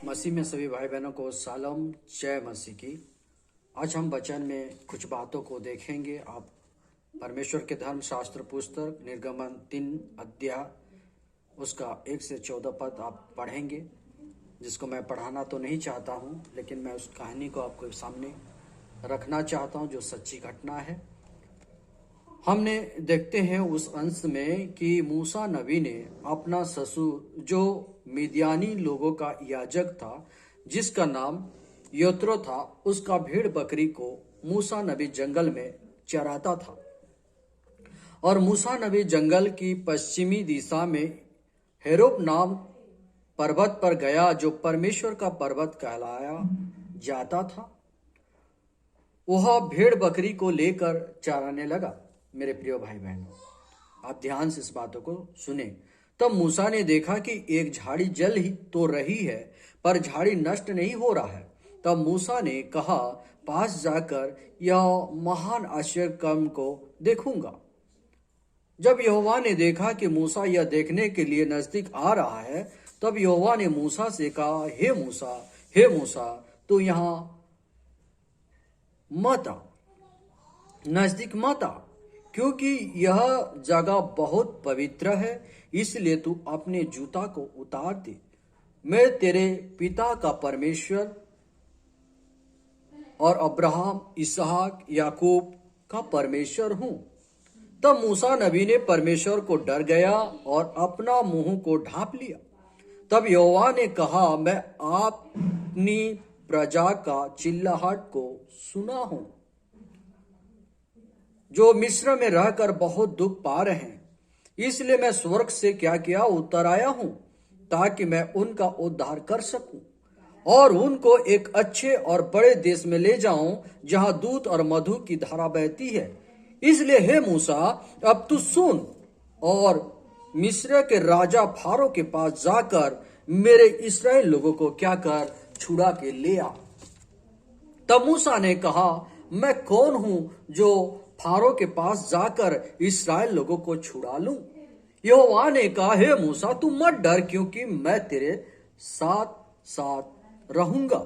मसीह में सभी भाई बहनों को सालम जय मसीह की। आज हम वचन में कुछ बातों को देखेंगे। आप परमेश्वर के धर्म शास्त्र पुस्तक निर्गमन 3 अध्याय उसका 1 से 14 पद आप पढ़ेंगे, जिसको मैं पढ़ाना तो नहीं चाहता हूँ, लेकिन मैं उस कहानी को आपके सामने रखना चाहता हूँ जो सच्ची घटना है। हमने देखते हैं उस अंश में कि मूसा नबी ने अपना ससुर जो मिद्यानी लोगों का याजक था, जिसका नाम यत्रो था, उसका भेड़ बकरी को मूसा नबी जंगल में चराता था। और मूसा नबी जंगल की पश्चिमी दिशा में हेरोब नाम पर्वत पर गया, जो परमेश्वर का पर्वत कहलाया जाता था। वह भेड़ बकरी को लेकर चराने लगा। मेरे प्रिय भाई बहनों, आप ध्यान से इस बातों को सुने। तब मूसा ने देखा कि एक झाड़ी जल ही तो रही है, पर झाड़ी नष्ट नहीं हो रहा है। तब मूसा ने कहा, पास जाकर यह महान आश्चर्य कर्म को देखूंगा। जब यहोवा ने देखा कि मूसा यह देखने के लिए नजदीक आ रहा है, तब यहोवा ने मूसा से कहा, हे मूसा, तू यहां मत आ, नजदीक मत आ, क्योंकि यह जगह बहुत पवित्र है। इसलिए तू अपने जूता को उतार दे। मैं तेरे पिता का परमेश्वर और अब्राहम, इसहाक, याकूब का परमेश्वर हूं। तब मूसा नबी ने परमेश्वर को डर गया और अपना मुंह को ढांप लिया। तब यहोवा ने कहा, मैं अपनी प्रजा का चिल्लाहट को सुना हूं, जो मिस्र में रहकर बहुत दुख पा रहे हैं। इसलिए मैं स्वर्ग से क्या किया उतर आया हूं, ताकि मैं उनका उद्धार कर सकूं और उनको एक अच्छे और बड़े देश में ले जाऊं, जहां दूध और मधु की धारा बहती है। इसलिए हे मूसा, अब तू सुन और मिस्र के राजा फारो के पास जाकर मेरे इस्राएल लोगों को क्या कर, छुड़ा के ले आ। तब मूसा ने कहा, मैं कौन हूं जो फारो के पास जाकर इस्राएल लोगों को छुड़ा लूं? यहोवा ने कहा, हे मूसा, तू मत डर, क्योंकि मैं तेरे साथ साथ रहूंगा।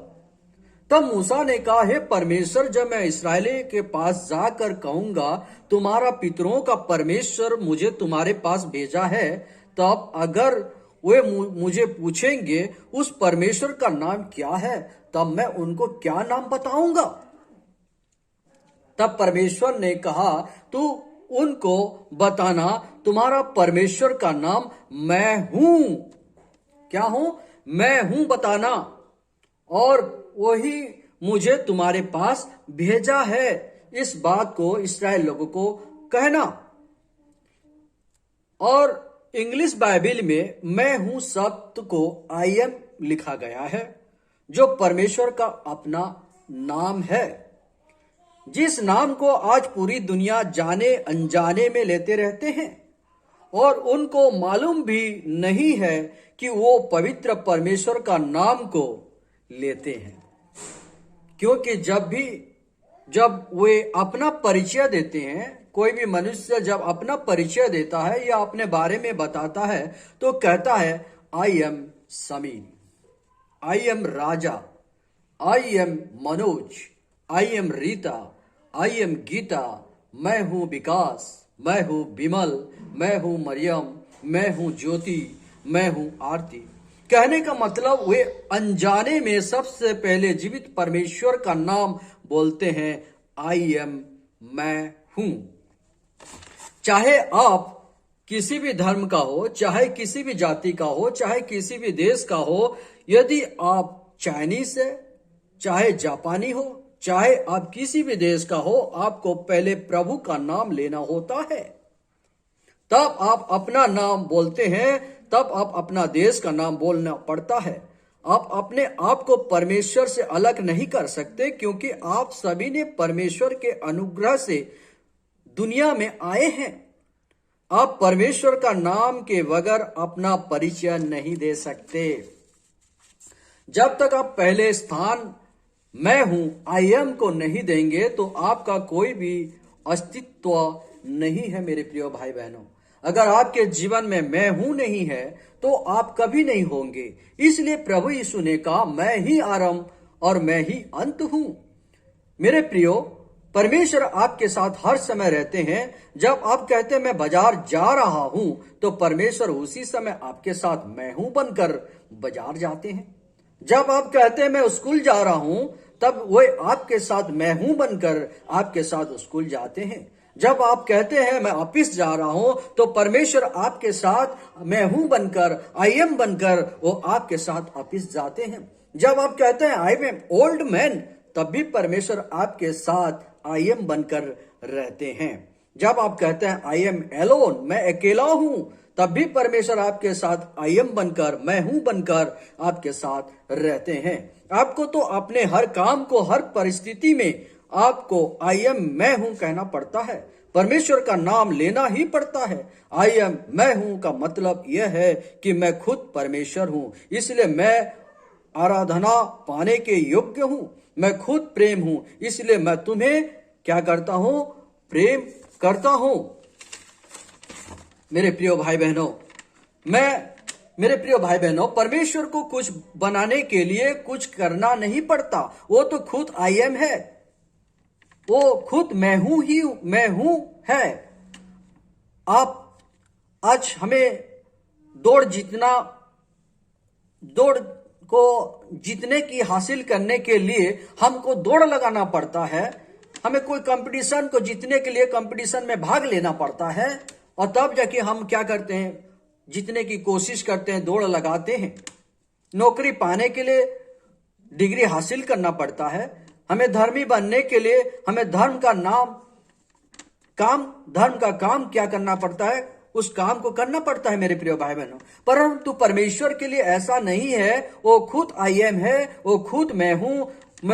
तब मूसा ने कहा, हे परमेश्वर, जब मैं इस्राएली के पास जाकर कहूंगा, तुम्हारा पितरों का परमेश्वर मुझे तुम्हारे पास भेजा है, तब अगर वे मुझे पूछेंगे उस परमेश्वर का नाम क्या है, तब मैं उनको क्या नाम बताऊंगा? तब परमेश्वर ने कहा, तू उनको बताना, तुम्हारा परमेश्वर का नाम मैं हूं। क्या हूं? मैं हूं बताना, और वही मुझे तुम्हारे पास भेजा है। इस बात को इस्राएल लोगों को कहना। और इंग्लिश बाइबल में मैं हूं शब्द को आई एम लिखा गया है, जो परमेश्वर का अपना नाम है, जिस नाम को आज पूरी दुनिया जाने अनजाने में लेते रहते हैं, और उनको मालूम भी नहीं है कि वो पवित्र परमेश्वर का नाम को लेते हैं। क्योंकि जब वे अपना परिचय देते हैं, कोई भी मनुष्य जब अपना परिचय देता है या अपने बारे में बताता है, तो कहता है, I am Sameen, I am Raja, I am Manoj, I am Rita, I am Geeta, मैं हूं विकास, मैं हूं विमल, मैं हूं मरियम, मैं हूं ज्योति, मैं हूं आरती। कहने का मतलब वे अनजाने में सबसे पहले जीवित परमेश्वर का नाम बोलते हैं, आई एम, मैं हूं। चाहे आप किसी भी धर्म का हो, चाहे किसी भी जाति का हो, चाहे किसी भी देश का हो, यदि आप चाइनीज है, चाहे जापानी हो, चाहे आप किसी भी देश का हो, आपको पहले प्रभु का नाम लेना होता है, तब आप अपना नाम बोलते हैं, तब आप अपना देश का नाम बोलना पड़ता है। आप अपने आप को परमेश्वर से अलग नहीं कर सकते, क्योंकि आप सभी ने परमेश्वर के अनुग्रह से दुनिया में आए हैं। आप परमेश्वर का नाम के बगैर अपना परिचय नहीं दे सकते। जब तक आप पहले स्थान मैं हूं, आई एम को नहीं देंगे, तो आपका कोई भी अस्तित्व नहीं है। मेरे प्रिय भाई बहनों, अगर आपके जीवन में मैं हूं नहीं है, तो आप कभी नहीं होंगे। इसलिए प्रभु यीशु ने कहा, मैं ही आरंभ और मैं ही अंत हूं। मेरे प्रियो, परमेश्वर आपके साथ हर समय रहते हैं। जब आप कहते हैं मैं बाजार जा रहा हूं, तो परमेश्वर उसी समय आपके साथ मैं हूं बनकर बाजार जाते हैं। जब आप कहते हैं मैं स्कूल जा रहा हूं, तब वो आपके साथ मैं हूं बनकर आपके साथ स्कूल जाते हैं। जब आप कहते हैं मैं ऑफिस जा रहा हूं, तो परमेश्वर आपके साथ मैं हूं बनकर, आई एम बनकर वो आपके साथ ऑफिस जाते हैं। जब आप कहते हैं आई एम ओल्ड मैन, तब भी परमेश्वर आपके साथ आई एम बनकर रहते हैं। जब आप कहते हैं आई एम एलोन, मैं अकेला हूं, तब भी परमेश्वर आपके साथ आई एम बनकर, मैं हूं बनकर आपके साथ रहते हैं। आपको तो अपने हर काम को, हर परिस्थिति में आपको आई एम मैं हूं कहना पड़ता है। परमेश्वर का नाम लेना ही पड़ता है। आई एम मैं हूं का मतलब यह है कि मैं खुद परमेश्वर हूं, इसलिए मैं आराधना पाने के योग्य हूं। मैं खुद प्रेम हूं, इसलिए मैं तुम्हें क्या करता हूं? प्रेम करता हूं। मेरे प्रिय भाई बहनों, मेरे प्रिय भाई बहनों, परमेश्वर को कुछ बनाने के लिए कुछ करना नहीं पड़ता। वो तो खुद आई एम है, वो खुद मैं हूं ही मैं हूं है। आप आज हमें दौड़ को जीतने की हासिल करने के लिए हमको दौड़ लगाना पड़ता है। हमें कोई कंपटीशन को जीतने के लिए कंपटीशन में भाग लेना पड़ता है, और तब जाके हम क्या करते हैं? जीतने की कोशिश करते हैं, दौड़ लगाते हैं। नौकरी पाने के लिए डिग्री हासिल करना पड़ता है। हमें धर्मी बनने के लिए हमें धर्म का काम क्या करना पड़ता है? उस काम को करना पड़ता है मेरे प्रिय भाई बहनों। परंतु परमेश्वर के लिए ऐसा नहीं है। वो खुद आई एम है, वो खुद मैं हूं,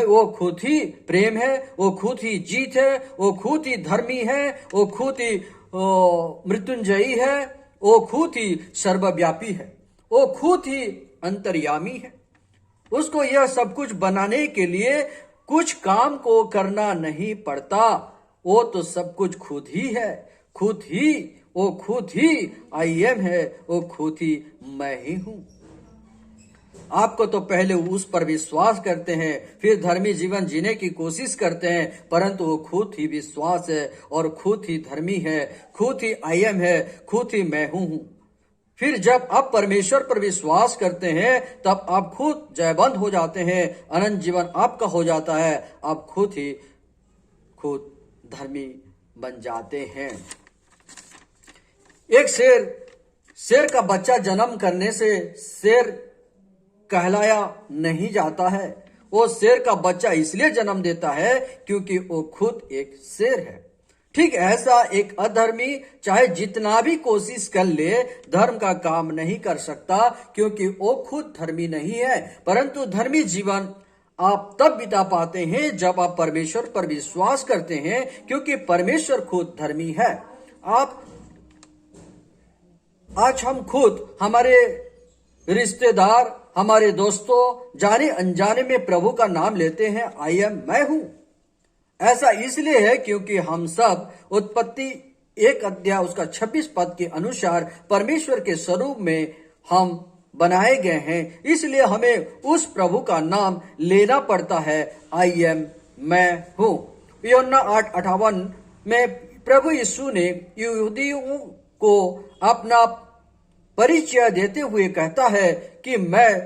वो खुद ही प्रेम है, वो खुद ही जीत है, वो खुद ही धर्मी है, वो खुद ही मृत्युंजयी है, वो खुद ही सर्वव्यापी है, वो खुद ही अंतर्यामी है। उसको यह सब कुछ बनाने के लिए कुछ काम को करना नहीं पड़ता। वो तो सब कुछ खुद ही है, वो खुद ही आई एम है, वो खुद ही मैं ही हूं। आपको तो पहले उस पर विश्वास करते हैं, फिर धर्मी जीवन जीने की कोशिश करते हैं, परंतु वो खुद ही विश्वास है और खुद ही धर्मी है, खुद ही आई एम है, खुद ही मैं हूं। फिर जब आप परमेश्वर पर विश्वास करते हैं, तब आप खुद जयवंत हो जाते हैं, अनंत जीवन आपका हो जाता है। आप खुद धर्मी बन जाते हैं। एक शेर का बच्चा जन्म करने से शेर कहलाया नहीं जाता है। वो शेर का बच्चा इसलिए जन्म देता है क्योंकि वो खुद एक शेर है। ठीक ऐसा एक अधर्मी चाहे जितना भी कोशिश कर ले, धर्म का काम नहीं कर सकता, क्योंकि वो खुद धर्मी नहीं है। परंतु धर्मी जीवन आप तब बिता पाते हैं जब आप परमेश्वर पर विश्वास करते हैं, क्योंकि परमेश्वर खुद धर्मी है। आज हम खुद, हमारे रिश्तेदार, हमारे दोस्तों जाने अनजाने में प्रभु का नाम लेते हैं, आई एम मैं हूं। ऐसा इसलिए है क्योंकि हम सब उत्पत्ति 1 अध्याय उसका 26 पद के अनुसार परमेश्वर के स्वरूप में हम बनाए गए हैं। इसलिए हमें उस प्रभु का नाम लेना पड़ता है, आई एम मैं हूं। यूहन्ना 8:58 में प्रभु यीशु ने यहूदियों को अपना परिचय देते हुए कहता है कि मैं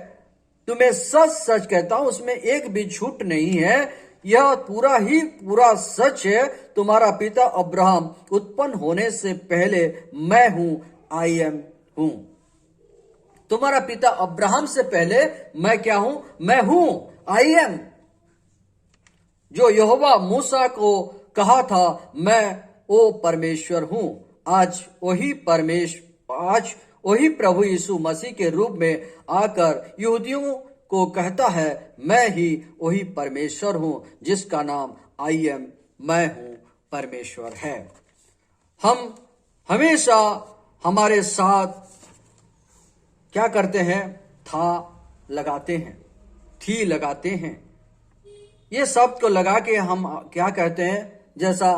तुम्हें सच सच कहता हूं, उसमें एक भी झूठ नहीं है, यह पूरा सच है। तुम्हारा पिता अब्राहम उत्पन्न होने से पहले मैं हूं, आई एम हूं। तुम्हारा पिता अब्राहम से पहले मैं क्या हूं? मैं हूं, आई एम। जो यहोवा मूसा को कहा था मैं वो परमेश्वर हूं, आज वही प्रभु यीशु मसीह के रूप में आकर यहूदियों को कहता है, मैं ही वही परमेश्वर हूं जिसका नाम आई एम मैं हूं परमेश्वर है। हम हमेशा हमारे साथ क्या करते हैं? लगाते हैं, थी लगाते हैं। ये शब्द को लगा के हम क्या कहते हैं? जैसा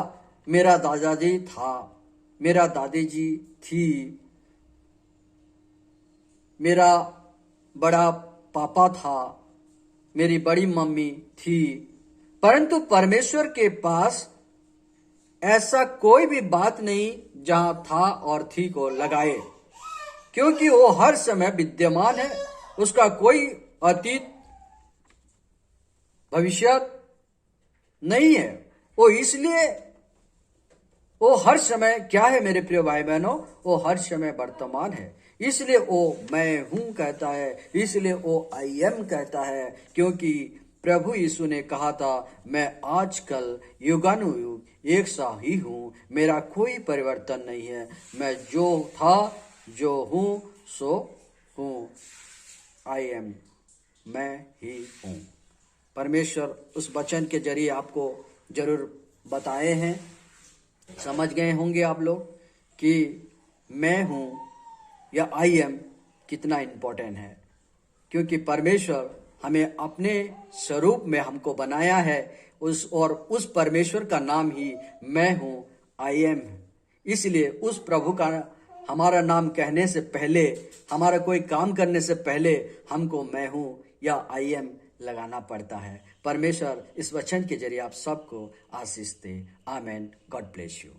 मेरा दादाजी था, मेरा दादी जी थी, मेरा बड़ा पापा था, मेरी बड़ी मम्मी थी, परंतु परमेश्वर के पास ऐसा कोई भी बात नहीं जहां था और थी को लगाए, क्योंकि वो हर समय विद्यमान है। उसका कोई अतीत भविष्य नहीं है। वो हर समय क्या है मेरे प्रिय भाई बहनों, वो हर समय वर्तमान है। इसलिए वो मैं हूं कहता है, इसलिए वो आई एम कहता है, क्योंकि प्रभु यीशु ने कहा था, मैं आजकल युगानुयुग एक सा ही हूं, मेरा कोई परिवर्तन नहीं है, मैं जो था जो हूं सो हूं। आई एम, मैं ही हूं। परमेश्वर उस वचन के जरिए आपको जरूर बताए हैं, समझ गए होंगे आप लोग कि मैं हूं या आई एम कितना इंपॉर्टेंट है, क्योंकि परमेश्वर हमें अपने स्वरूप में हमको बनाया है, उस परमेश्वर का नाम ही मैं हूं, आई एम। इसलिए उस प्रभु का हमारा नाम कहने से पहले, हमारा कोई काम करने से पहले हमको मैं हूं या आई एम लगाना पड़ता है। परमेश्वर इस वचन के जरिए आप सबको आशीष दे। आमेन। God bless you.